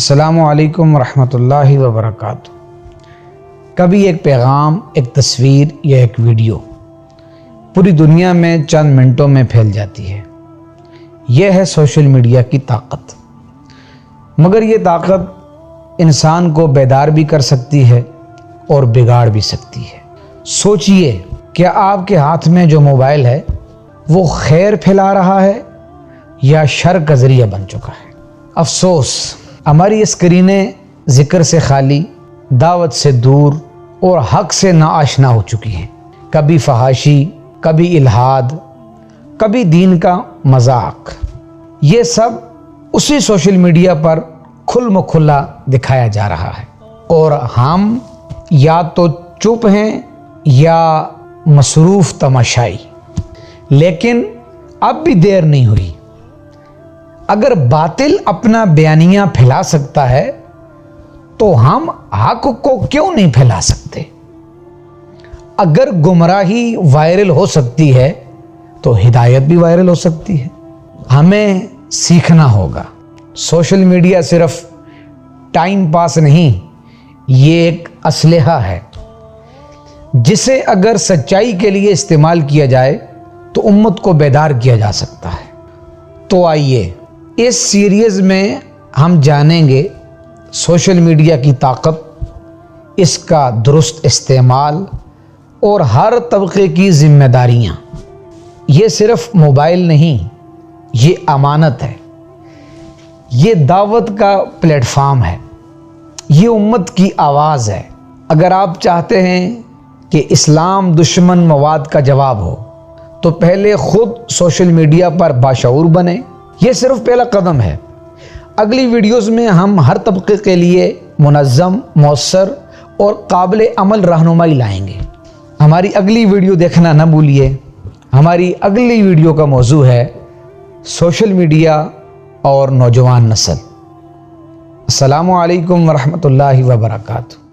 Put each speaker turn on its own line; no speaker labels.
السلام علیکم ورحمۃ اللہ وبرکاتہ۔ کبھی ایک پیغام، ایک تصویر یا ایک ویڈیو پوری دنیا میں چند منٹوں میں پھیل جاتی ہے۔ یہ ہے سوشل میڈیا کی طاقت۔ مگر یہ طاقت انسان کو بیدار بھی کر سکتی ہے اور بگاڑ بھی سکتی ہے۔ سوچئے، کیا آپ کے ہاتھ میں جو موبائل ہے وہ خیر پھیلا رہا ہے یا شر کا ذریعہ بن چکا ہے؟ افسوس، ہماری اسکرینیں ذکر سے خالی، دعوت سے دور اور حق سے ناآشنا ہو چکی ہیں۔ کبھی فحاشی، کبھی الحاد، کبھی دین کا مذاق، یہ سب اسی سوشل میڈیا پر کھل مکھلا دکھایا جا رہا ہے، اور ہم یا تو چپ ہیں یا مصروف تماشائی۔ لیکن اب بھی دیر نہیں ہوئی۔ اگر باطل اپنا بیانیہ پھیلا سکتا ہے تو ہم حق کو کیوں نہیں پھیلا سکتے؟ اگر گمراہی وائرل ہو سکتی ہے تو ہدایت بھی وائرل ہو سکتی ہے۔ ہمیں سیکھنا ہوگا۔ سوشل میڈیا صرف ٹائم پاس نہیں، یہ ایک اسلحہ ہے جسے اگر سچائی کے لیے استعمال کیا جائے تو امت کو بیدار کیا جا سکتا ہے۔ تو آئیے اس سیریز میں ہم جانیں گے سوشل میڈیا کی طاقت، اس کا درست استعمال اور ہر طبقے کی ذمہ داریاں۔ یہ صرف موبائل نہیں، یہ امانت ہے، یہ دعوت کا پلیٹ فارم ہے، یہ امت کی آواز ہے۔ اگر آپ چاہتے ہیں کہ اسلام دشمن مواد کا جواب ہو تو پہلے خود سوشل میڈیا پر باشعور بنیں۔ یہ صرف پہلا قدم ہے۔ اگلی ویڈیوز میں ہم ہر طبقے کے لیے منظم، مؤثر اور قابل عمل رہنمائی لائیں گے۔ ہماری اگلی ویڈیو دیکھنا نہ بھولیے۔ ہماری اگلی ویڈیو کا موضوع ہے سوشل میڈیا اور نوجوان نسل۔ السلام علیکم ورحمۃ اللہ وبرکاتہ۔